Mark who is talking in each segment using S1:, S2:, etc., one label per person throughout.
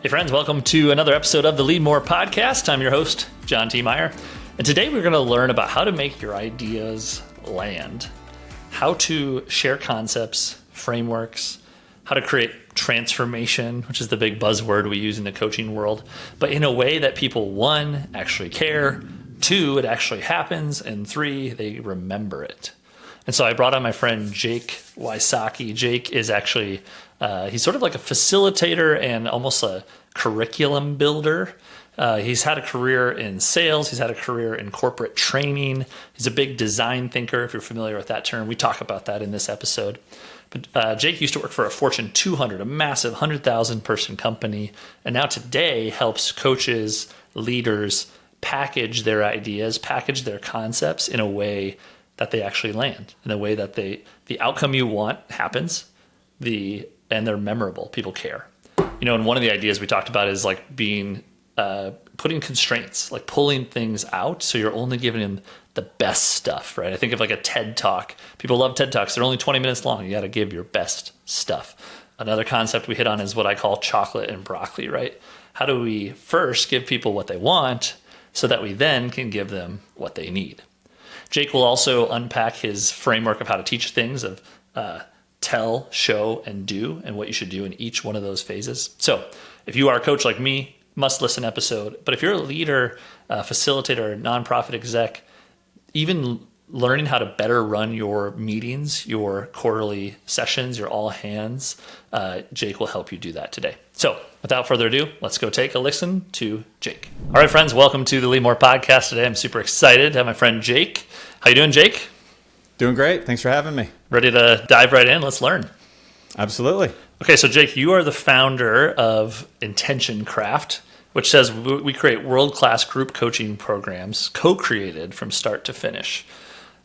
S1: Hey friends, welcome to another episode of the Lead More podcast. I'm your host, John T. Meyer. And today we're going to learn about how to make your ideas land, how to share concepts, frameworks, how to create transformation, which is the big buzzword we use in the coaching world, but in a way that people, one, actually care, two, it actually happens, and three, they remember it. And so I brought on my friend Jake Wysocki. Jake is actually, he's sort of like a facilitator and almost a curriculum builder. He's had a career in sales. He's had a career in corporate training. He's a big design thinker, if you're familiar with that term. We talk about that in this episode. But Jake used to work for a Fortune 200, a massive 100,000 person company, and now today helps coaches, leaders package their ideas, package their concepts in a way that they actually land, in a way that the outcome you want happens, and they're memorable. People care. You know, and one of the ideas we talked about is like putting constraints, like pulling things out so you're only giving them the best stuff, right? I think of like a TED Talk. People love TED Talks. They're only 20 minutes long. You got to give your best stuff. Another concept we hit on is what I call chocolate and broccoli, right? How do we first give people what they want so that we then can give them what they need? Jake will also unpack his framework of how to teach things of tell, show, and do, and what you should do in each one of those phases. So if you are a coach like me, must listen episode. But if you're a leader, facilitator, nonprofit exec, even learning how to better run your meetings, your quarterly sessions, your all hands, Jake will help you do that today. So without further ado, let's go take a listen to Jake. All right, friends, welcome to the Lead More podcast today. I'm super excited to have my friend Jake. How you doing, Jake?
S2: Doing great. Thanks for having me.
S1: Ready to dive right in? Let's learn.
S2: Absolutely.
S1: Okay, so Jake, you are the founder of Intention Craft, which says we create world-class group coaching programs co-created from start to finish.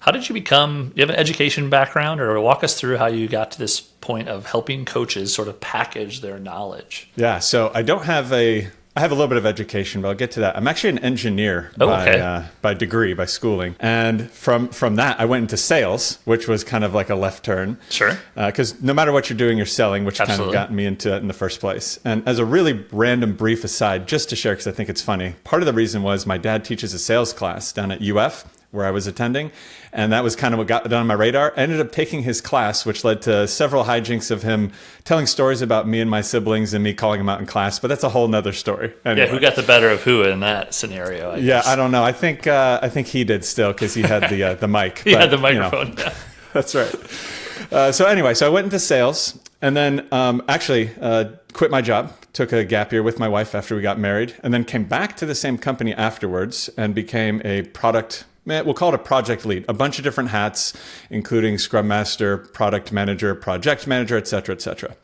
S1: How did you have an education background, or walk us through how you got to this point of helping coaches sort of package their knowledge?
S2: Yeah, so I have a little bit of education, but I'll get to that. I'm actually an engineer by degree, by schooling. And from that, I went into sales, which was kind of like a left turn.
S1: Sure.
S2: Because no matter what you're doing, you're selling, which
S1: Absolutely.
S2: kind of got me into it in the first place. And as a really random brief aside, just to share, because I think it's funny, part of the reason was my dad teaches a sales class down at UF, where I was attending. And that was kind of what got on my radar. I ended up taking his class, which led to several hijinks of him telling stories about me and my siblings and me calling him out in class. But that's a whole nother story. Anyway.
S1: Yeah, who got the better of who in that scenario?
S2: I don't know. I think he did still, because he had the mic.
S1: He had the microphone.
S2: Yeah. That's right. So I went into sales, and then quit my job. Took a gap year with my wife after we got married, and then came back to the same company afterwards and became a we'll call it a project lead, a bunch of different hats, including Scrum Master, Product Manager, Project Manager, et cetera, et cetera.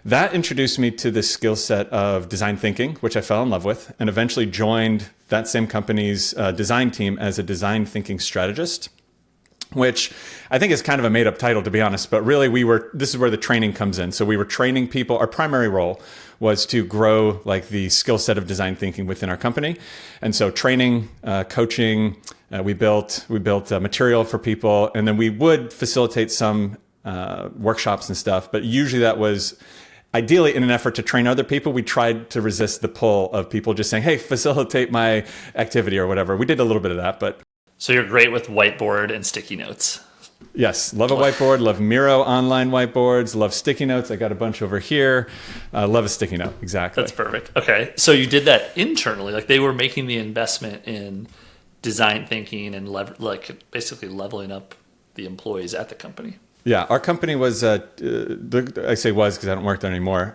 S2: That introduced me to this skill set of design thinking, which I fell in love with, and eventually joined that same company's design team as a design thinking strategist, which I think is kind of a made-up title, to be honest. But really, this is where the training comes in. So we were training people. Our primary role was to grow like the skill set of design thinking within our company. And so training, coaching, we built material for people, and then we would facilitate some workshops and stuff. But usually that was ideally in an effort to train other people. We tried to resist the pull of people just saying, hey, facilitate my activity or whatever. We did a little bit of that, but.
S1: So you're great with whiteboard and sticky notes.
S2: Yes, love a whiteboard, love Miro online whiteboards, love sticky notes. I got a bunch over here. Love a sticky note, exactly.
S1: That's perfect. Okay, so you did that internally, like they were making the investment in design thinking and basically leveling up the employees at the company.
S2: Yeah, our company was, I say was because I don't work there anymore,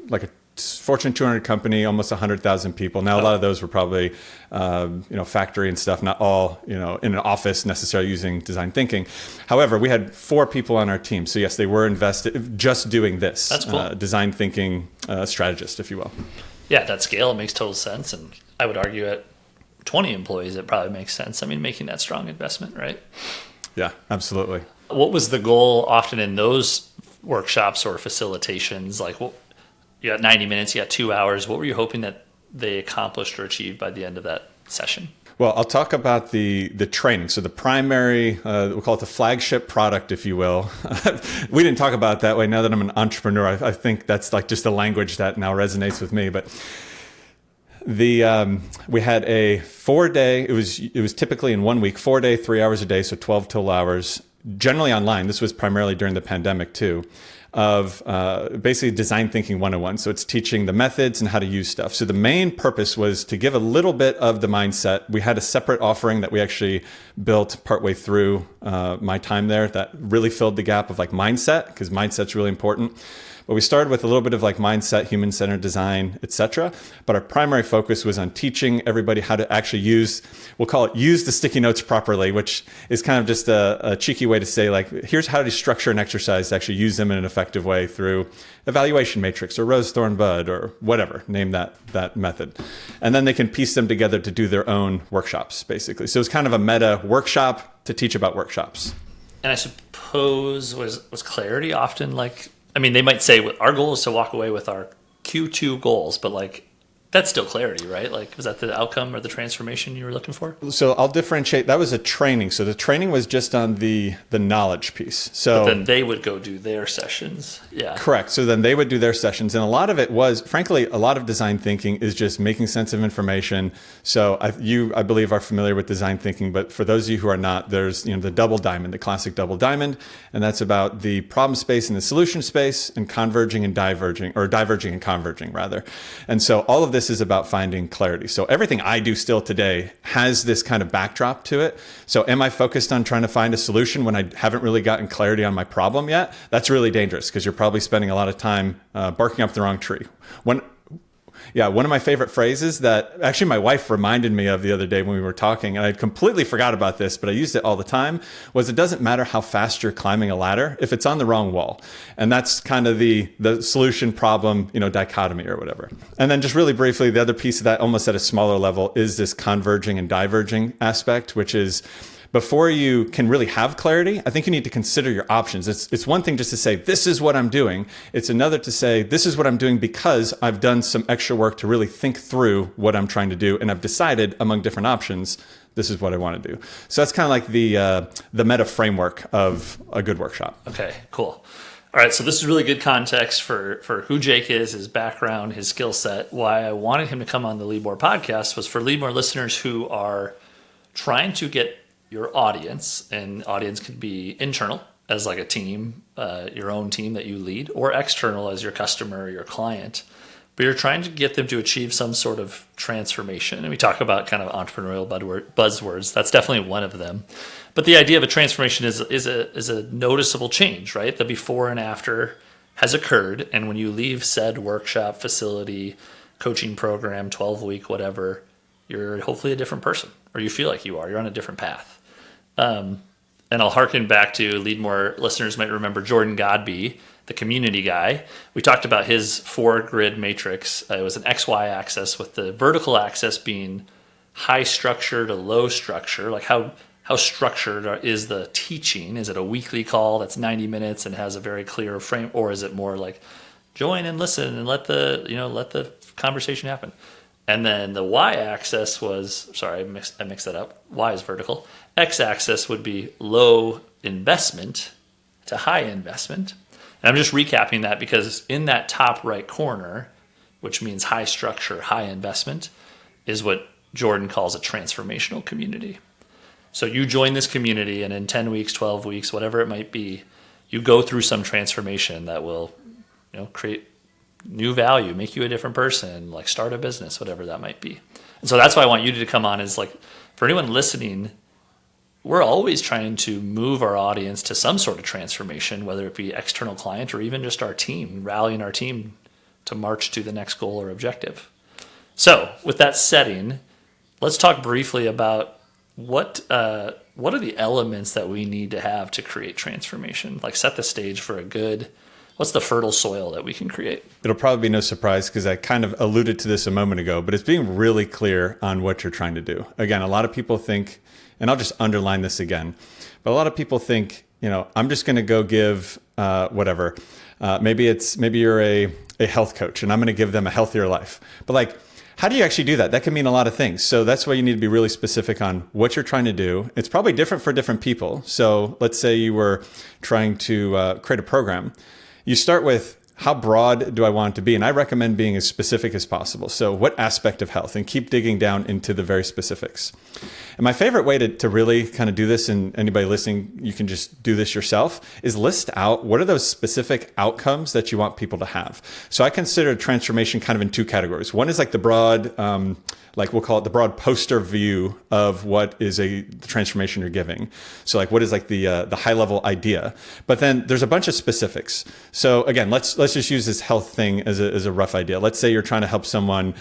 S2: like a Fortune 200 company, almost 100,000 people. Now, a lot of those were probably, factory and stuff, not all, in an office necessarily using design thinking. However, we had 4 people on our team. So yes, they were invested just doing this.
S1: That's cool.
S2: Design thinking strategist, if you will.
S1: Yeah, at that scale, it makes total sense. And I would argue at 20 employees, it probably makes sense. I mean, making that strong investment, right?
S2: Yeah, absolutely.
S1: What was the goal often in those workshops or facilitations? Like, you got 90 minutes, you got 2 hours. What were you hoping that they accomplished or achieved by the end of that session?
S2: Well, I'll talk about the training. So the primary, we'll call it the flagship product, if you will. We didn't talk about it that way. Now that I'm an entrepreneur, I think that's like just a language that now resonates with me. But we had a 4-day. It was typically in 1 week, 4-day, 3 hours a day, so 12 total hours. Generally online. This was primarily during the pandemic too. Of basically design thinking 101. So it's teaching the methods and how to use stuff. So the main purpose was to give a little bit of the mindset. We had a separate offering that we actually built partway through my time there that really filled the gap of like mindset, because mindset's really important. But we started with a little bit of like mindset, human-centered design, etc. But our primary focus was on teaching everybody how to actually use the sticky notes properly, which is kind of just a cheeky way to say like, here's how to structure an exercise to actually use them in an effective way through evaluation matrix or rose, thorn, bud, or whatever, name that method. And then they can piece them together to do their own workshops, basically. So it's kind of a meta workshop to teach about workshops.
S1: And I suppose was clarity often like, I mean, they might say our goal is to walk away with our Q2 goals, but like that's still clarity, right? Like, was that the outcome or the transformation you were looking for?
S2: So I'll differentiate. That was a training. So the training was just on the knowledge piece. So
S1: but then they would go do their sessions. Yeah.
S2: Correct. So then they would do their sessions. And a lot of it was, frankly, a lot of design thinking is just making sense of information. So I believe are familiar with design thinking, but for those of you who are not, there's the double diamond, the classic double diamond. And that's about the problem space and the solution space and converging and diverging, or diverging and converging rather. And so all of this is about finding clarity. So everything I do still today has this kind of backdrop to it. So am I focused on trying to find a solution when I haven't really gotten clarity on my problem yet? That's really dangerous because you're probably spending a lot of time barking up the wrong tree. One of my favorite phrases that actually my wife reminded me of the other day when we were talking, and I completely forgot about this, but I used it all the time, was it doesn't matter how fast you're climbing a ladder if it's on the wrong wall. And that's kind of the solution problem, dichotomy or whatever. And then just really briefly, the other piece of that, almost at a smaller level, is this converging and diverging aspect, which is before you can really have clarity, I think you need to consider your options. It's one thing just to say, this is what I'm doing. It's another to say, this is what I'm doing because I've done some extra work to really think through what I'm trying to do. And I've decided among different options, this is what I want to do. So that's kind of like the meta framework of a good workshop.
S1: Okay, cool. All right, so this is really good context for who Jake is, his background, his skill set. Why I wanted him to come on the Lead More podcast was for Lead More listeners who are trying to get your audience, and audience could be internal as like a team, your own team that you lead, or external as your customer or your client. But you're trying to get them to achieve some sort of transformation. And we talk about kind of entrepreneurial buzzwords. That's definitely one of them. But the idea of a transformation is a noticeable change, right? The before and after has occurred. And when you leave said workshop, facility, coaching program, 12-week, whatever, you're hopefully a different person, or you feel like you are. You're on a different path. And I'll harken back to Lead More listeners might remember Jordan Godby, the community guy. We talked about his 4-grid matrix. It was an XY axis with the vertical axis being high structure to low structure. Like how structured is the teaching? Is it a weekly call that's 90 minutes and has a very clear frame, or is it more like join and listen and let the conversation happen? And then the y-axis was, sorry, I mixed that up. Y is vertical. X-axis would be low investment to high investment. And I'm just recapping that because in that top right corner, which means high structure, high investment, is what Jordan calls a transformational community. So you join this community, and in 10 weeks, 12 weeks, whatever it might be, you go through some transformation that will create new value, make you a different person, like start a business, whatever that might be. And so that's why I want you to come on, is like, for anyone listening, we're always trying to move our audience to some sort of transformation, whether it be external client or even just our team, rallying our team to march to the next goal or objective. So with that setting, let's talk briefly about what are the elements that we need to have to create transformation, like set the stage for what's the fertile soil that we can create?
S2: It'll probably be no surprise because I kind of alluded to this a moment ago, but it's being really clear on what you're trying to do. Again, a lot of people think, and I'll just underline this again, but a lot of people think, I'm just going to go give whatever. Maybe you're a health coach and I'm going to give them a healthier life. But like, How do you actually do that? That can mean a lot of things. So that's why you need to be really specific on what you're trying to do. It's probably different for different people. So let's say you were trying to create a program. You start with, how broad do I want it to be? And I recommend being as specific as possible. So what aspect of health? And keep digging down into the very specifics. And my favorite way to really kind of do this, and anybody listening, you can just do this yourself, is list out what are those specific outcomes that you want people to have. So I consider transformation kind of in two categories. One is like the broad, like we'll call it the broad poster view of what is the transformation you're giving. So like what is like the high level idea, but then there's a bunch of specifics. So again, let's just use this health thing as a rough idea. Let's say you're trying to help someone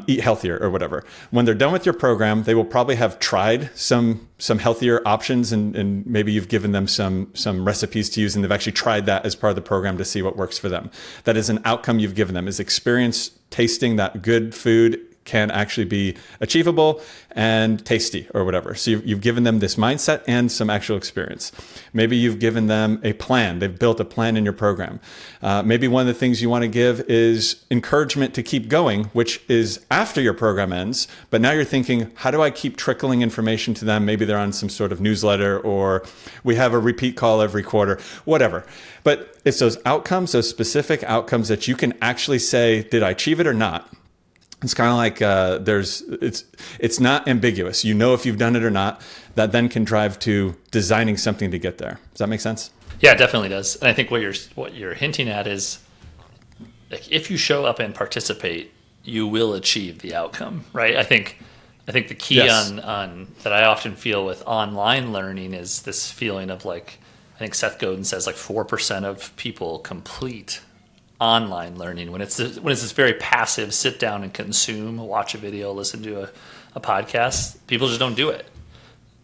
S2: eat healthier or whatever. When they're done with your program, they will probably have tried some healthier options, and maybe you've given them some recipes to use, and they've actually tried that as part of the program to see what works for them. That is an outcome you've given them, is experience tasting that good food can actually be achievable and tasty or whatever. So you've given them this mindset and some actual experience. Maybe you've given them a plan. They've built a plan in your program. Maybe one of the things you want to give is encouragement to keep going, which is after your program ends. But now you're thinking, how do I keep trickling information to them? Maybe they're on some sort of newsletter, or we have a repeat call every quarter, whatever. But it's those outcomes, those specific outcomes that you can actually say, did I achieve it or not? It's kind of like it's not ambiguous. You know if you've done it or not. That then can drive to designing something to get there. Does that make sense?
S1: Yeah, it definitely does. And I think what you're hinting at is, like, if you show up and participate, you will achieve the outcome, right? I think the key on that I often feel with online learning is this feeling of, like, I think Seth Godin says like 4% of people complete online learning when it's this very passive sit down and consume, watch a video, listen to a podcast. People just don't do it,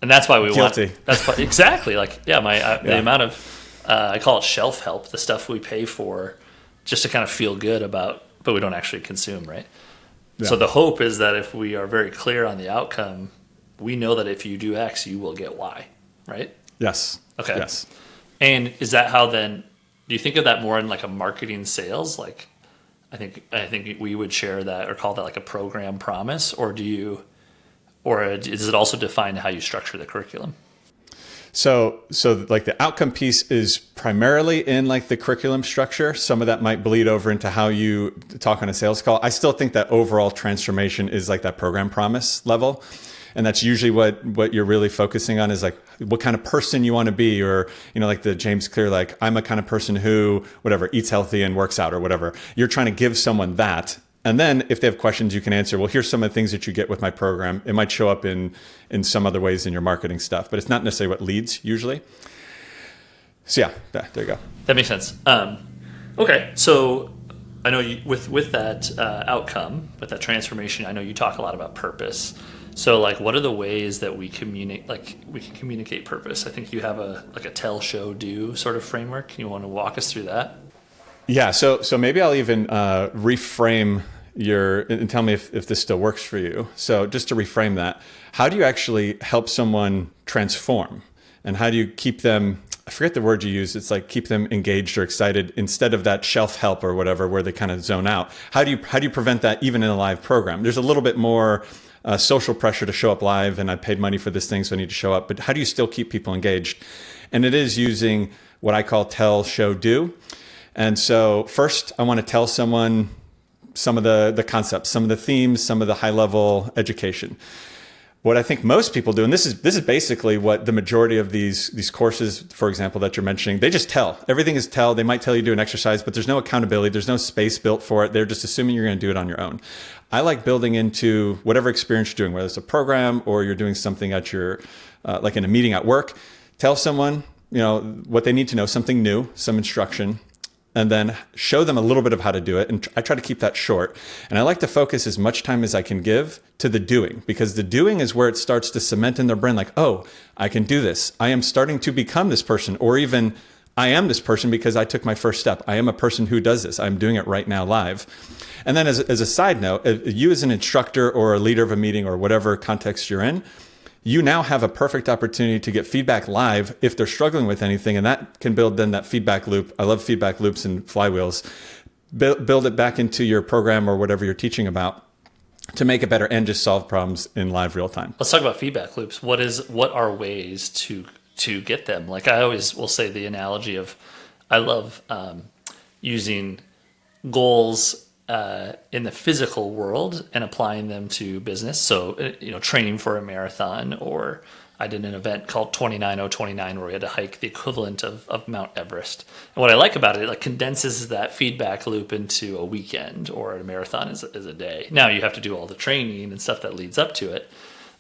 S1: and that's why we
S2: Guilty.
S1: want. That's why, exactly, like the amount of I call it shelf help, the stuff we pay for just to kind of feel good about, but we don't actually consume, right? Yeah. So the hope is that if we are very clear on the outcome, we know that if you do X, you will get Y, right?
S2: Yes.
S1: Okay.
S2: Yes.
S1: And is that how then? Do you think of that more in like a marketing sales? Like, I think we would share that or call that like a program promise, or is it also defined how you structure the curriculum?
S2: So like the outcome piece is primarily in like the curriculum structure. Some of that might bleed over into how you talk on a sales call. I still think that overall transformation is like that program promise level. And that's usually what you're really focusing on, is like what kind of person you want to be, or, like the James Clear, like, I'm a kind of person who, whatever, eats healthy and works out or whatever. You're trying to give someone that. And then if they have questions, you can answer, well, here's some of the things that you get with my program. It might show up in some other ways in your marketing stuff, but it's not necessarily what leads usually. So yeah, there you go.
S1: That makes sense. Okay. So I know you, with that outcome, with that transformation, I know you talk a lot about purpose. So, like, what are the ways that we communicate? Like, we can communicate purpose. I think you have a tell, show, do sort of framework. You want to walk us through that?
S2: Yeah. So maybe I'll even reframe and tell me if this still works for you. So just to reframe that, how do you actually help someone transform, and how do you keep them? I forget the word you use. It's like keep them engaged or excited instead of that shelf help or whatever where they kind of zone out. How do you prevent that even in a live program? There's a little bit more social pressure to show up live, and I paid money for this thing, so I need to show up. But how do you still keep people engaged? And it is using what I call tell, show, do. And so first, I want to tell someone some of the concepts, some of the themes, some of the high level education. What I think most people do, and this is basically what the majority of these courses, for example, that you're mentioning, they just tell. Everything is tell. They might tell you to do an exercise, but there's no accountability. There's no space built for it. They're just assuming you're going to do it on your own. I like building into whatever experience you're doing, whether it's a program or you're doing something at your, like in a meeting at work. Tell someone, what they need to know, something new, some instruction, and then show them a little bit of how to do it. And I try to keep that short. And I like to focus as much time as I can give to the doing, because the doing is where it starts to cement in their brain, like, oh, I can do this. I am starting to become this person, or even I am this person because I took my first step. I am a person who does this. I'm doing it right now live. And then as a side note, you as an instructor or a leader of a meeting or whatever context you're in, you now have a perfect opportunity to get feedback live if they're struggling with anything. And that can build then that feedback loop. I love feedback loops and flywheels. Build it back into your program or whatever you're teaching about. to make it better and just solve problems in live real time.
S1: Let's talk about feedback loops. What are ways to get them? Like I always will say the analogy of, I love using goals in the physical world and applying them to business. So, training for a marathon, or I did an event called 29029 where we had to hike the equivalent of Mount Everest. And what I like about it, it like condenses that feedback loop into a weekend, or a marathon is a day. Now you have to do all the training and stuff that leads up to it.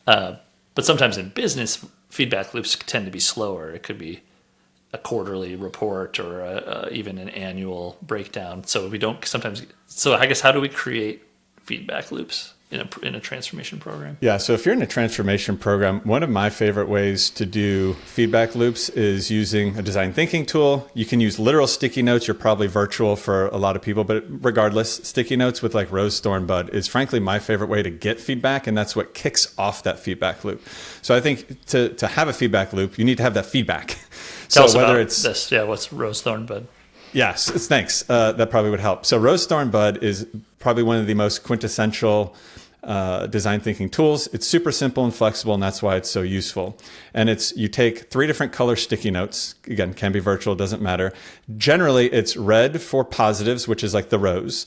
S1: But sometimes in business, feedback loops tend to be slower. It could be a quarterly report or even an annual breakdown. So we don't sometimes. So I guess, how do we create feedback loops in a transformation program?
S2: Yeah. So if you're in a transformation program, one of my favorite ways to do feedback loops is using a design thinking tool. You can use literal sticky notes. You're probably virtual for a lot of people, but regardless, sticky notes with like rose, thorn, bud is frankly my favorite way to get feedback. And that's what kicks off that feedback loop. So I think to have a feedback loop, you need to have that feedback.
S1: Tell us whether it's this. Yeah. What's rose, thorn, bud?
S2: Yes. Thanks. That probably would help. So rose, thorn, bud is probably one of the most quintessential design thinking tools. It's super simple and flexible, and that's why it's so useful. And you take 3 different color sticky notes. Again, can be virtual, doesn't matter. Generally, it's red for positives, which is like the rose,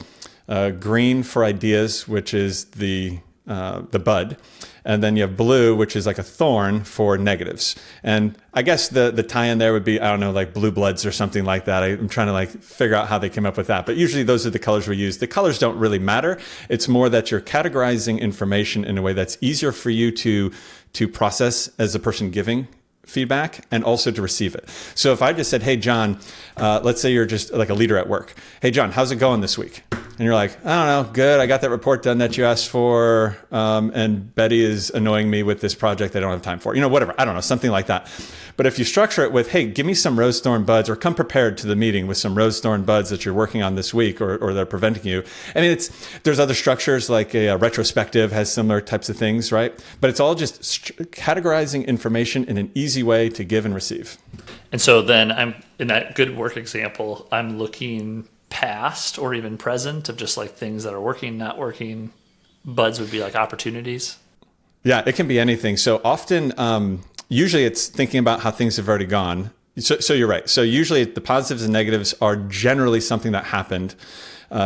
S2: green for ideas, which is the bud, and then you have blue, which is like a thorn for negatives. And I guess the tie-in there would be, I don't know, like blue bloods or something like that. I'm trying to like figure out how they came up with that. But usually those are the colors we use. The colors don't really matter. It's more that you're categorizing information in a way that's easier for you to process as a person giving feedback and also to receive it. So if I just said, hey, John, let's say you're just like a leader at work. Hey, John, how's it going this week? And you're like, I don't know, good. I got that report done that you asked for. And Betty is annoying me with this project I don't have time for. Whatever. I don't know, something like that. But if you structure it with, hey, give me some rose thorn buds, or come prepared to the meeting with some rose thorn buds that you're working on this week, or they're preventing you. I mean, there's other structures like a retrospective has similar types of things, right? But it's all just categorizing information in an easy way to give and receive.
S1: And so then I'm in that good work example, I'm looking past or even present of just like things that are working, not working. Buds would be like opportunities.
S2: Yeah, it can be anything. So often, usually it's thinking about how things have already gone. So you're right. So usually the positives and negatives are generally something that happened.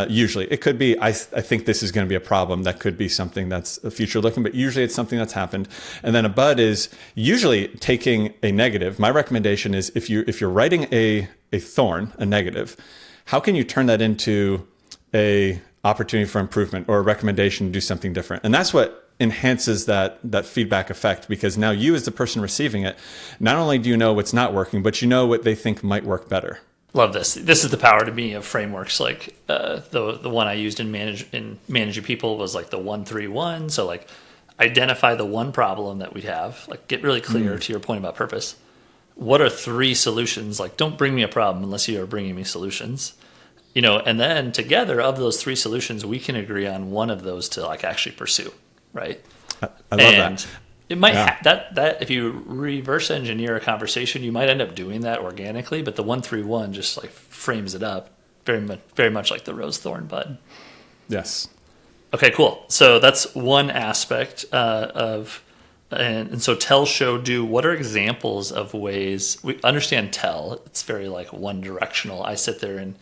S2: Usually it could be, I think this is going to be a problem. That could be something that's future looking, but usually it's something that's happened. And then a bud is usually taking a negative. My recommendation is if you're writing a thorn, a negative, how can you turn that into a opportunity for improvement or a recommendation to do something different? And that's what enhances that feedback effect, because now you as the person receiving it, not only do you know what's not working, but you know what they think might work better.
S1: Love this. This is the power to me of frameworks. Like the one I used in managing people was like the 1-3-1. So like identify the one problem that we have, like get really clear to your point about purpose. What are 3 solutions? Like, don't bring me a problem unless you are bringing me solutions, and then together of those 3 solutions, we can agree on one of those to like actually pursue. Right.
S2: I love that.
S1: It might that if you reverse engineer a conversation, you might end up doing that organically, but the 1-3-1 just like frames it up very much like the rose thorn bud.
S2: Yes.
S1: Okay, cool. So that's one aspect of. And so tell, show, do, what are examples of ways we understand tell? It's very like one directional. I sit there and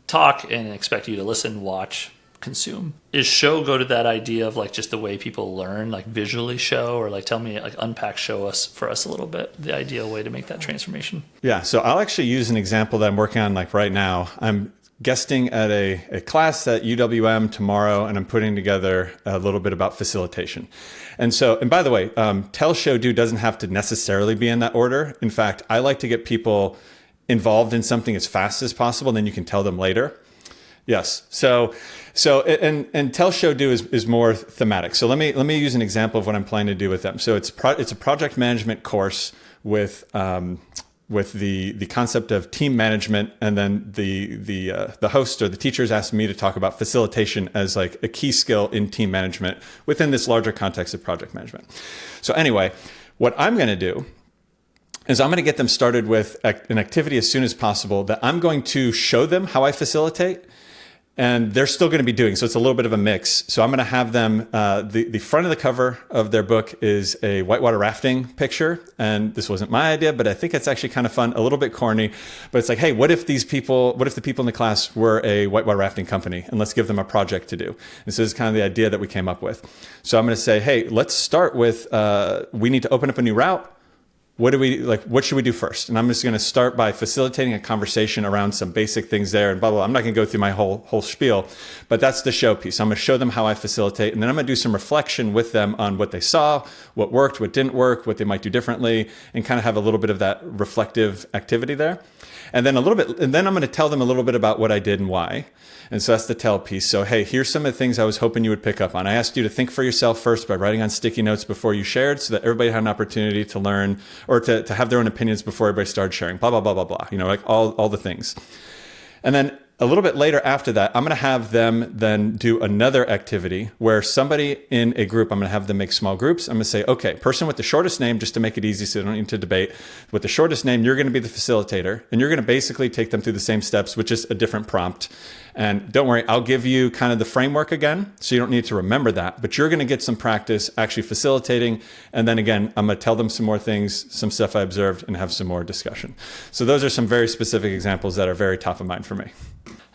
S1: talk and expect you to listen, watch, consume. Is show go to that idea of like just the way people learn, like visually show, or like tell me, like unpack, show us for us a little bit, the ideal way to make that transformation?
S2: Yeah. So I'll actually use an example that I'm working on like right now. I'm guesting at a class at UWM tomorrow, and I'm putting together a little bit about facilitation. And by the way, tell, show, do doesn't have to necessarily be in that order. In fact, I like to get people involved in something as fast as possible, and then you can tell them later. Yes. So tell, show, do is more thematic. So let me use an example of what I'm planning to do with them. So it's a project management course with the concept of team management, and then the host or the teachers asked me to talk about facilitation as like a key skill in team management within this larger context of project management. So anyway, what I'm going to do is I'm going to get them started with an activity as soon as possible that I'm going to show them how I facilitate. and they're still going to be doing. So it's a little bit of a mix. So I'm going to have them, the front of the cover of their book is a whitewater rafting picture. And this wasn't my idea, but I think it's actually kind of fun, a little bit corny, but it's like, hey, what if the people in the class were a whitewater rafting company, and let's give them a project to do. And this is kind of the idea that we came up with. So I'm going to say, hey, let's start with, we need to open up a new route. What should we do first? And I'm just going to start by facilitating a conversation around some basic things there and blah, blah, blah. I'm not going to go through my whole spiel, but that's the show piece. I'm going to show them how I facilitate, and then I'm going to do some reflection with them on what they saw, what worked, what didn't work, what they might do differently, and kind of have a little bit of that reflective activity there. And then then I'm going to tell them a little bit about what I did and why. And so that's the tell piece. So, hey, here's some of the things I was hoping you would pick up on. I asked you to think for yourself first by writing on sticky notes before you shared, so that everybody had an opportunity to learn or to have their own opinions before everybody started sharing, blah, blah, blah, blah, blah. Like all the things. And then a little bit later after that, I'm going to have them then do another activity where somebody in a group, I'm going to have them make small groups. I'm going to say, okay, person with the shortest name, just to make it easy so they don't need to debate. With the shortest name, you're going to be the facilitator, and you're going to basically take them through the same steps, which is a different prompt. And don't worry, I'll give you kind of the framework again, so you don't need to remember that, but you're going to get some practice actually facilitating. And then again, I'm going to tell them some more things, some stuff I observed, and have some more discussion. So those are some very specific examples that are very top of mind for me.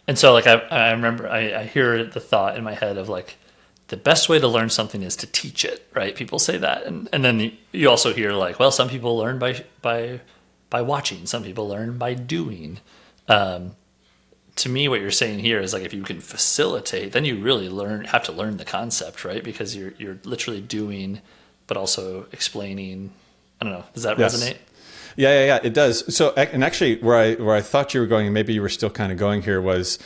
S1: And so I remember, I hear the thought in my head of the best way to learn something is to teach it, right? People say that. And then you also hear well, some people learn by watching, some people learn by doing. To me, what you're saying here is if you can facilitate, then you really have to learn the concept, right? Because you're literally doing, but also explaining. I don't know. Does that resonate?
S2: Yeah, it does. So, and actually, where I thought you were going, maybe you were still kind of going here, was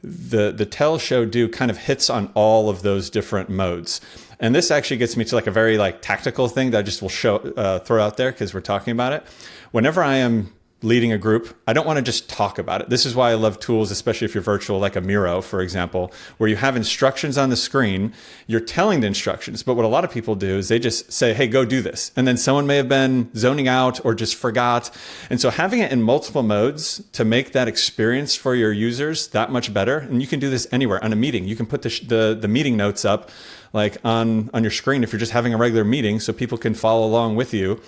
S2: the tell, show, do kind of hits on all of those different modes. And this actually gets me to a very tactical thing that I just will throw out there because we're talking about it. Whenever I am leading a group, I don't want to just talk about it. This is why I love tools, especially if you're virtual, like a Miro, for example, where you have instructions on the screen, you're telling the instructions. But what a lot of people do is they just say, hey, go do this. And then someone may have been zoning out or just forgot. And so having it in multiple modes to make that experience for your users that much better. And you can do this anywhere on a meeting. You can put the meeting notes up on your screen if you're just having a regular meeting so people can follow along with you.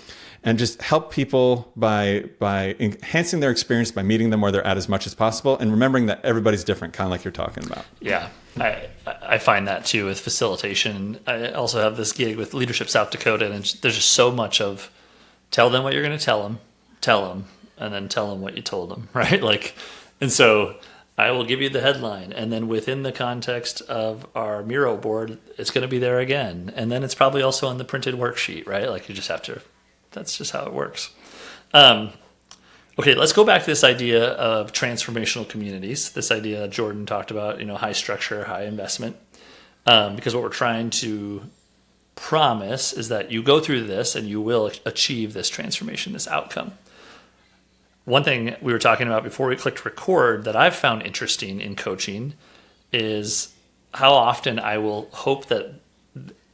S2: And just help people by enhancing their experience by meeting them where they're at as much as possible, and remembering that everybody's different, kind of like you're talking about.
S1: Yeah, I find that too with facilitation. I also have this gig with Leadership South Dakota, and there's just so much of tell them what you're going to tell them, and then tell them what you told them, right? And so I will give you the headline, and then within the context of our Miro board, it's going to be there again, and then it's probably also on the printed worksheet, right? You just have to. That's just how it works. Okay, let's go back to this idea of transformational communities, this idea that Jordan talked about, high structure, high investment, because what we're trying to promise is that you go through this and you will achieve this transformation, this outcome. One thing we were talking about before we clicked record that I've found interesting in coaching is how often I will hope that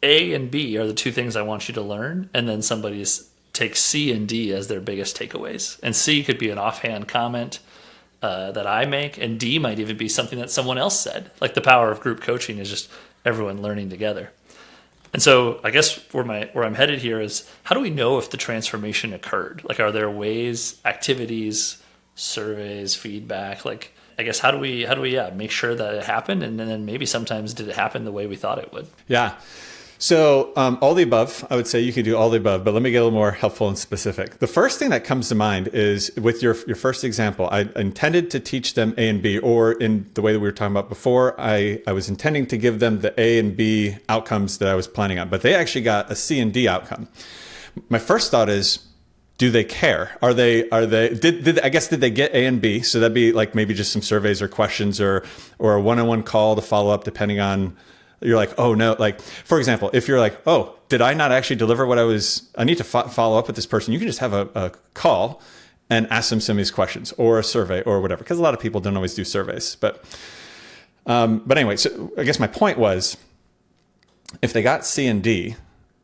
S1: A and B are the two things I want you to learn, and then somebody's take C and D as their biggest takeaways. And C could be an offhand comment that I make, and D might even be something that someone else said. The power of group coaching is just everyone learning together. And so I guess where I'm headed here is, how do we know if the transformation occurred? Are there ways, activities, surveys, feedback? I guess how do we make sure that it happened, and then maybe sometimes did it happen the way we thought it would?
S2: Yeah. So all the above, I would say you could do all the above, but let me get a little more helpful and specific. The first thing that comes to mind is with your first example, I intended to teach them A and B, or in the way that we were talking about before, I was intending to give them the A and B outcomes that I was planning on, but they actually got a C and D outcome. My first thought is, do they care? Did they get A and B? So that'd be maybe just some surveys or questions or a one-on-one call to follow up depending on. You're oh no, for example, if you're oh, did I not actually deliver what I need to follow up with this person? You can just have a call and ask them some of these questions, or a survey or whatever, because a lot of people don't always do surveys. But anyway, so I guess my point was, if they got C and D,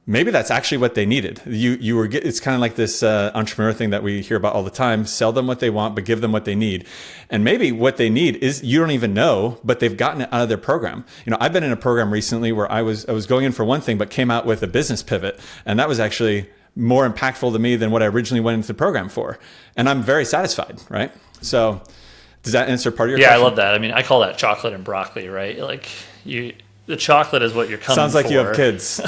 S2: maybe that's actually what they needed. It's kind of like this entrepreneur thing that we hear about all the time. Sell them what they want, but give them what they need. And maybe what they need is you don't even know, but they've gotten it out of their program. I've been in a program recently where I was going in for one thing, but came out with a business pivot. And that was actually more impactful to me than what I originally went into the program for. And I'm very satisfied, right? So does that answer part of your question?
S1: Yeah, I love that. I mean, I call that chocolate and broccoli, right? Like the chocolate is what you're coming for.
S2: Sounds like you have kids.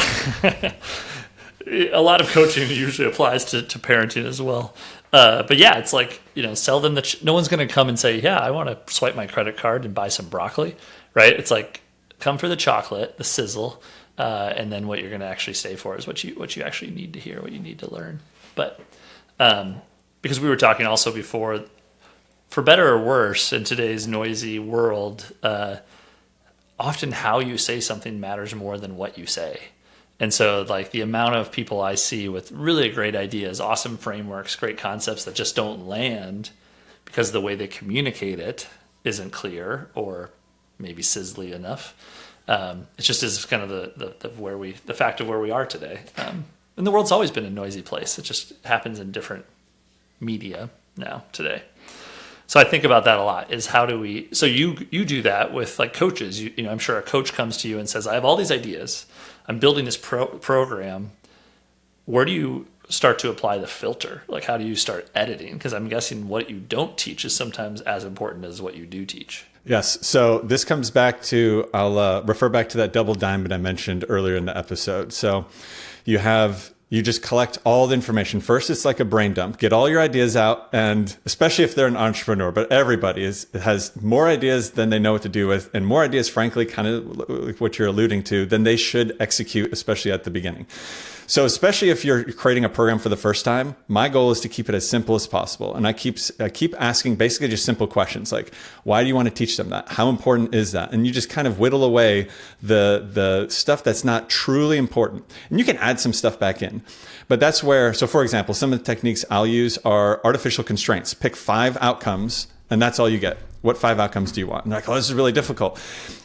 S1: A lot of coaching usually applies to parenting as well. But yeah, it's like, sell them no one's going to come and say, yeah, I want to swipe my credit card and buy some broccoli, right? It's like, come for the chocolate, the sizzle, and then what you're going to actually stay for is what you actually need to hear, what you need to learn. But because we were talking also before, for better or worse in today's noisy world, often how you say something matters more than what you say. And so like the amount of people I see with really great ideas, awesome frameworks, great concepts that just don't land because the way they communicate it isn't clear or maybe sizzly enough. It just is kind of the fact of where we are today. And the world's always been a noisy place. It just happens in different media now today. So I think about that a lot is how do we, so you do that with like coaches, I'm sure a coach comes to you and says, I have all these ideas. I'm building this program. Where do you start to apply the filter? Like, how do you start editing? Because I'm guessing what you don't teach is sometimes as important as what you do teach.
S2: Yes. So this comes back to, I'll refer back to that double diamond I mentioned earlier in the episode. So you just collect all the information. First, it's like a brain dump. Get all your ideas out, and especially if they're an entrepreneur, but everybody has more ideas than they know what to do with, and more ideas, frankly, kind of like what you're alluding to, than they should execute, especially at the beginning. So especially if you're creating a program for the first time, my goal is to keep it as simple as possible. And I keep asking basically just simple questions like, why do you want to teach them that? How important is that? And you just kind of whittle away the stuff that's not truly important. And you can add some stuff back in. But that's where, so for example, some of the techniques I'll use are artificial constraints. Pick 5 outcomes, and that's all you get. What 5 outcomes do you want? And they're like, oh, this is really difficult.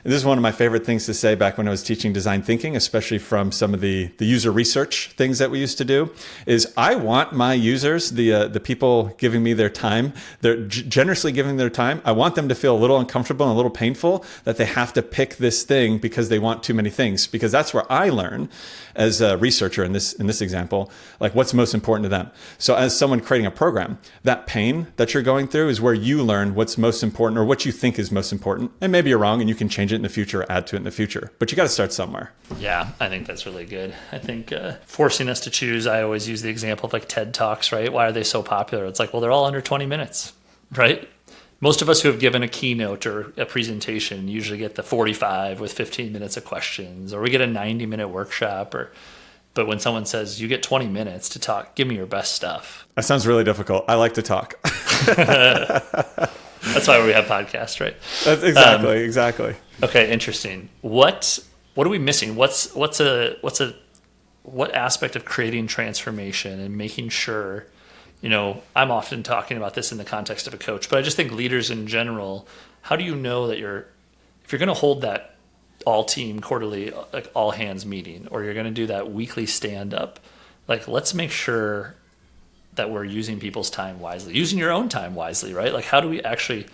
S2: And this is one of my favorite things to say back when I was teaching design thinking, especially from some of the user research things that we used to do, is I want my users, the people giving me their time, they're generously giving their time. I want them to feel a little uncomfortable and a little painful that they have to pick this thing because they want too many things, because that's where I learn as a researcher in this example, like what's most important to them. So as someone creating a program, that pain that you're going through is where you learn what's most important or what you think is most important. And maybe you're wrong and you can change it in the future or add to it in the future, but you got to start somewhere.
S1: Yeah, I think that's really good. I think forcing us to choose, I always use the example of like TED Talks, right? Why are they so popular? It's like, well, they're all under 20 minutes, right? Most of us who have given a keynote or a presentation usually get the 45 with 15 minutes of questions, or we get a 90-minute workshop. But when someone says, you get 20 minutes to talk, give me your best stuff.
S2: That sounds really difficult. I like to talk.
S1: That's why we have podcasts, right?
S2: That's exactly.
S1: Okay, interesting. What are we missing? What aspect of creating transformation and making sure, I'm often talking about this in the context of a coach, but I just think leaders in general, how do you know that if you're going to hold that all team quarterly, like all hands meeting, or you're going to do that weekly stand up, like let's make sure that we're using people's time wisely, using your own time wisely, right? Like how do we actually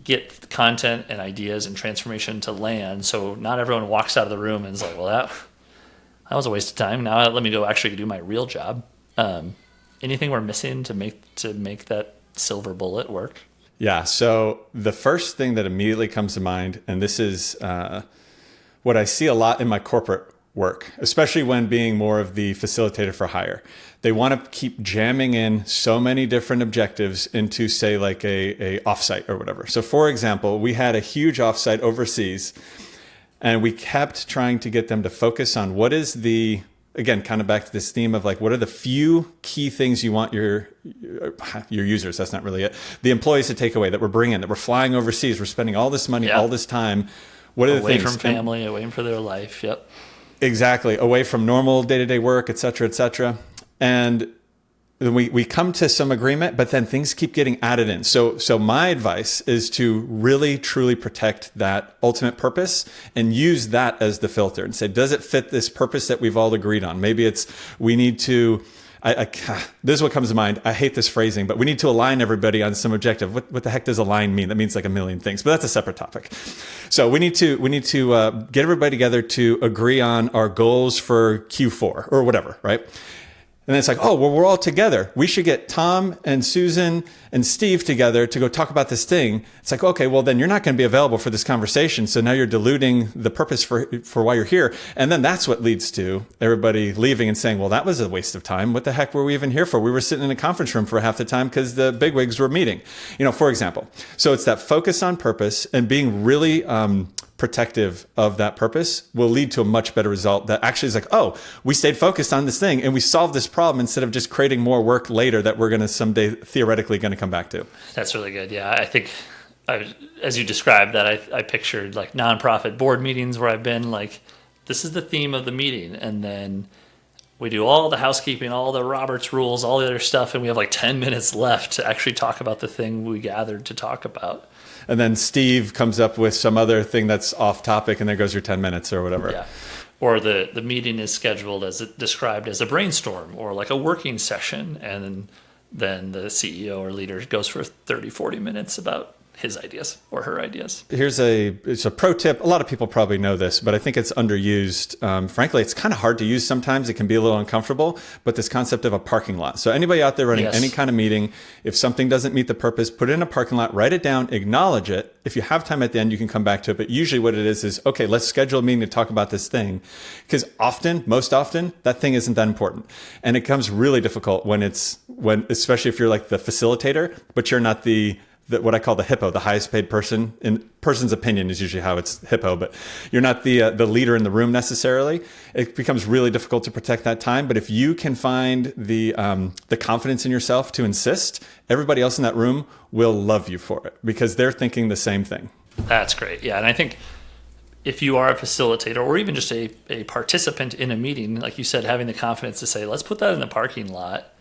S1: get content and ideas and transformation to land so not everyone walks out of the room and is like, well, that was a waste of time. Now let me go actually do my real job. Anything we're missing to make that silver bullet work?
S2: Yeah. So the first thing that immediately comes to mind, and this is what I see a lot in my corporate work, especially when being more of the facilitator for hire. They want to keep jamming in so many different objectives into, say, like a offsite or whatever. So for example, we had a huge offsite overseas, and we kept trying to get them to focus on what is again, kind of back to this theme of like, what are the few key things you want your users, that's not really it, the employees to take away that we're bringing, that we're flying overseas, we're spending all this money, all this time. What are the things?
S1: Away from family, away from their life. Yep. Exactly.
S2: Away from normal day-to-day work, et cetera, et cetera. And we come to some agreement, but then things keep getting added in. So my advice is to really, truly protect that ultimate purpose and use that as the filter and say, does it fit this purpose that we've all agreed on? Maybe it's, we need to, this is what comes to mind. I hate this phrasing, but we need to align everybody on some objective. What the heck does align mean? That means like a million things, but that's a separate topic. So we need to get everybody together to agree on our goals for Q4 or whatever, right? And then it's like, oh, well, we're all together. We should get Tom and Susan and Steve together to go talk about this thing. It's like, okay, well, then you're not going to be available for this conversation. So now you're diluting the purpose for why you're here. And then that's what leads to everybody leaving and saying, well, that was a waste of time. What the heck were we even here for? We were sitting in a conference room for half the time because the bigwigs were meeting, for example. So it's that focus on purpose and being really protective of that purpose will lead to a much better result that actually is like, oh, we stayed focused on this thing and we solved this problem instead of just creating more work later that we're going to someday theoretically going to come back to.
S1: That's really good. Yeah, I think as you described that, I pictured like nonprofit board meetings where I've been like, this is the theme of the meeting. And then we do all the housekeeping, all the Robert's rules, all the other stuff. And we have like 10 minutes left to actually talk about the thing we gathered to talk about.
S2: And then Steve comes up with some other thing that's off topic, and there goes your 10 minutes or whatever.
S1: Yeah. Or the meeting is scheduled described as a brainstorm or like a working session. And then the CEO or leader goes for 30, 40 minutes about his ideas or her ideas.
S2: It's a pro tip. A lot of people probably know this, but I think it's underused. Frankly, it's kind of hard to use sometimes. It can be a little uncomfortable, but this concept of a parking lot. So anybody out there running any kind of meeting, if something doesn't meet the purpose, put it in a parking lot, write it down, acknowledge it. If you have time at the end, you can come back to it. But usually what it is, okay, let's schedule a meeting to talk about this thing. Because most often, that thing isn't that important. And it becomes really difficult especially if you're like the facilitator, but you're not what I call the hippo, the highest paid person. In person's opinion is usually how it's hippo, but you're not the leader in the room necessarily. It becomes really difficult to protect that time. But if you can find the confidence in yourself to insist, everybody else in that room will love you for it because they're thinking the same thing.
S1: That's great. Yeah. And I think if you are a facilitator or even just a participant in a meeting, like you said, having the confidence to say, let's put that in the parking lot.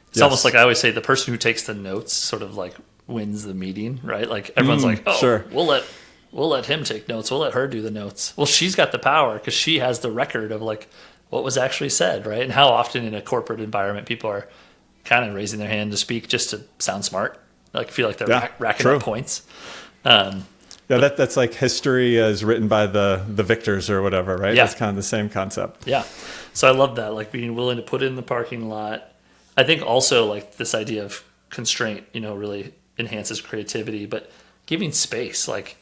S1: It's almost like I always say the person who takes the notes sort of like wins the meeting, right? Like everyone's like, oh, sure. We'll let him take notes. We'll let her do the notes. Well, she's got the power because she has the record of like what was actually said, right? And how often in a corporate environment people are kind of raising their hand to speak just to sound smart, like feel like they're racking up points.
S2: That's like history is written by the victors or whatever, right?
S1: Yeah.
S2: That's kind of the same concept.
S1: Yeah. So I love that, like being willing to put it in the parking lot. I think also like this idea of constraint, really enhances creativity, but giving space. Like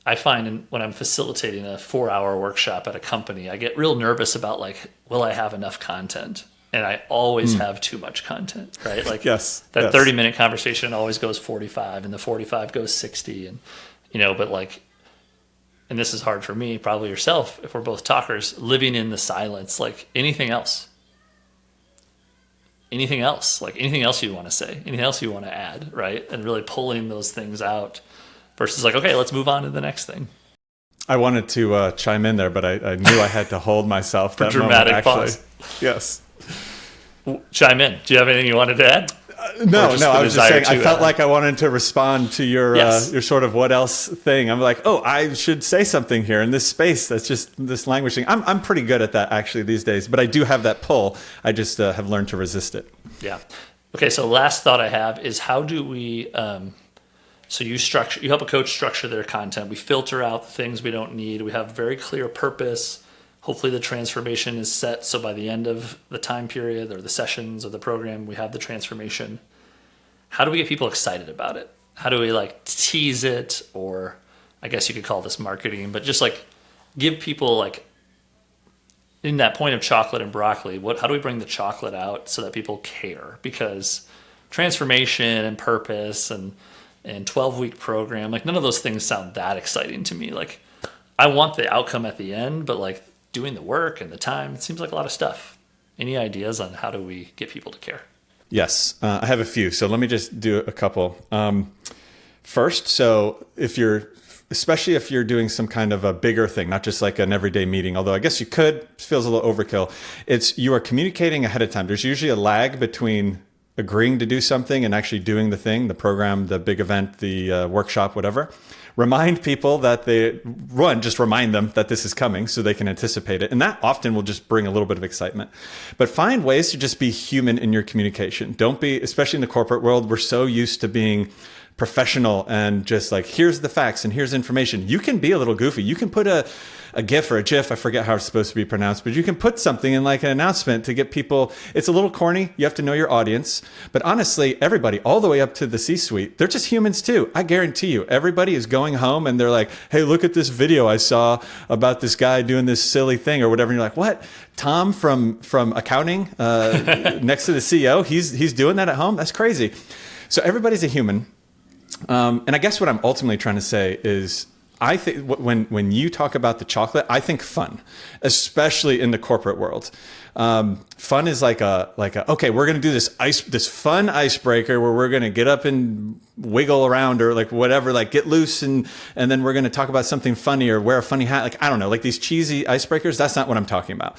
S1: I find when I'm facilitating a 4-hour workshop at a company, I get real nervous about like, will I have enough content? And I always have too much content, right? Like 30-minute conversation always goes 45 and the 45 goes 60. And, but like, and this is hard for me, probably yourself, if we're both talkers, living in the silence, like anything else, like anything else you want to say, anything else you want to add, right? And really pulling those things out versus like, okay, let's move on to the next thing.
S2: I wanted to chime in there, but I knew I had to hold myself.
S1: For that dramatic
S2: moment,
S1: pause.
S2: Yes.
S1: Chime in. Do you have anything you wanted to add?
S2: No. I was just saying, I felt like I wanted to respond to your sort of what else thing. I'm like, oh, I should say something here in this space. That's just this language thing. I'm pretty good at that actually these days, but I do have that pull. I just have learned to resist it.
S1: Yeah. Okay. So last thought I have is how do we, so you help a coach structure their content. We filter out the things we don't need. We have very clear purpose. Hopefully the transformation is set so by the end of the time period or the sessions or the program, we have the transformation. How do we get people excited about it? How do we like tease it? Or I guess you could call this marketing, but just like give people like in that point of chocolate and broccoli, how do we bring the chocolate out so that people care? Because transformation and purpose and 12-week program, like none of those things sound that exciting to me. Like I want the outcome at the end, but like doing the work and the time, it seems like a lot of stuff. Any ideas on how do we get people to care?
S2: Yes, I have a few. So let me just do a couple. First, so especially if you're doing some kind of a bigger thing, not just like an everyday meeting, although I guess you could, it feels a little overkill. You are communicating ahead of time. There's usually a lag between agreeing to do something and actually doing the thing, the program, the big event, the workshop, whatever. Remind people that just remind them that this is coming so they can anticipate it. And that often will just bring a little bit of excitement. But find ways to just be human in your communication. Don't be, especially in the corporate world, we're so used to being professional and just like, here's the facts and here's information. You can be a little goofy. You can put a GIF or a GIF, I forget how it's supposed to be pronounced, but you can put something in like an announcement to get people, it's a little corny, you have to know your audience, but honestly, everybody, all the way up to the C-suite, they're just humans too. I guarantee you, everybody is going home and they're like, hey, look at this video I saw about this guy doing this silly thing or whatever, and you're like, what? Tom from accounting next to the CEO, he's doing that at home? That's crazy. So everybody's a human. And I guess what I'm ultimately trying to say is, I think when you talk about the chocolate, I think fun, especially in the corporate world. Fun is like okay, we're going to do this fun icebreaker where we're going to get up and wiggle around or like whatever, like get loose and then we're going to talk about something funny or wear a funny hat. Like, I don't know, like these cheesy icebreakers. That's not what I'm talking about,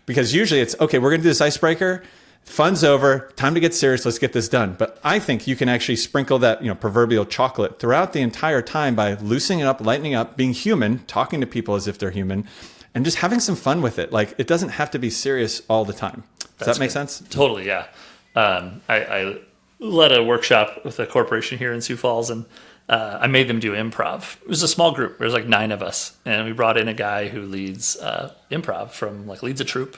S2: because usually it's okay, we're going to do this icebreaker. Fun's over, time to get serious, let's get this done. But I think you can actually sprinkle that, proverbial chocolate throughout the entire time by loosening it up, lightening up, being human, talking to people as if they're human, and just having some fun with it. Like, it doesn't have to be serious all the time. Does that make sense?
S1: Totally, yeah. I led a workshop with a corporation here in Sioux Falls, and I made them do improv. It was a small group. There was like 9 of us, and we brought in a guy who leads improv leads a troupe.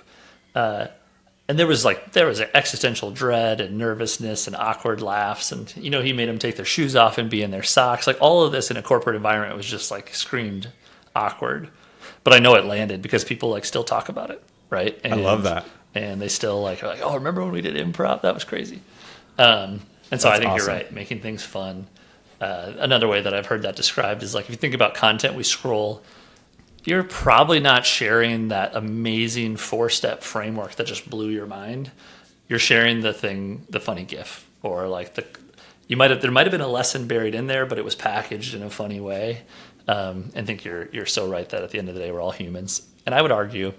S1: And there was existential dread and nervousness and awkward laughs. And, he made them take their shoes off and be in their socks. Like, all of this in a corporate environment was just like screamed awkward. But I know it landed because people like still talk about it. Right. And,
S2: I love that.
S1: And they still are like, oh, remember when we did improv? That was crazy. And so I think awesome. You're right. Making things fun. Another way that I've heard that described is like, if you think about content we scroll, you're probably not sharing that amazing 4-step framework that just blew your mind. You're sharing the funny GIF, or like there might have been a lesson buried in there, but it was packaged in a funny way. And I think you're so right that at the end of the day, we're all humans. And I would argue,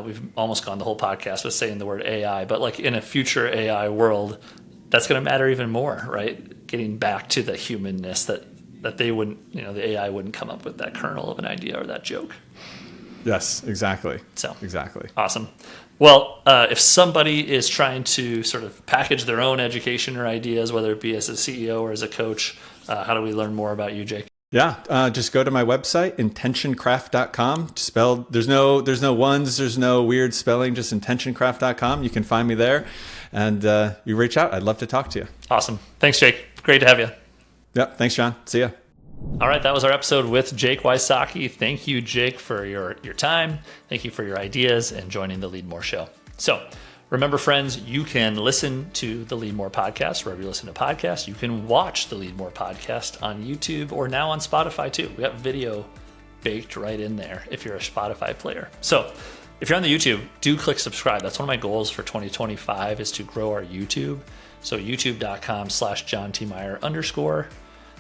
S1: we've almost gone the whole podcast with saying the word AI, but like in a future AI world, that's going to matter even more, right? Getting back to the humanness that they wouldn't, the AI wouldn't come up with that kernel of an idea or that joke.
S2: Yes, exactly.
S1: So
S2: exactly.
S1: Awesome. Well, if somebody is trying to sort of package their own education or ideas, whether it be as a CEO or as a coach, how do we learn more about you, Jake?
S2: Yeah, just go to my website, intentioncraft.com. Spelled, there's no ones, there's no weird spelling, just intentioncraft.com. You can find me there, and you reach out. I'd love to talk to you.
S1: Awesome. Thanks, Jake. Great to have you.
S2: Yep. Thanks, John. See ya.
S1: All right. That was our episode with Jake Wysocki. Thank you, Jake, for your time. Thank you for your ideas and joining the Lead More show. So remember, friends, you can listen to the Lead More podcast wherever you listen to podcasts. You can watch the Lead More podcast on YouTube or now on Spotify too. We got video baked right in there if you're a Spotify player. So if you're on the YouTube, do click subscribe. That's one of my goals for 2025 is to grow our YouTube. So youtube.com/John T. Meyer _.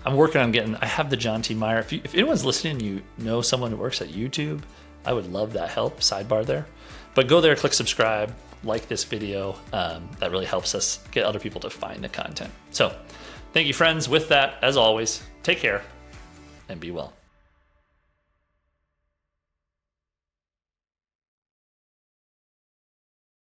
S1: I'm working on I have the John T. Meyer. If anyone's listening, you know someone who works at YouTube, I would love that help, sidebar there. But go there, click subscribe, like this video. That really helps us get other people to find the content. So thank you, friends. With that, as always, take care and be well.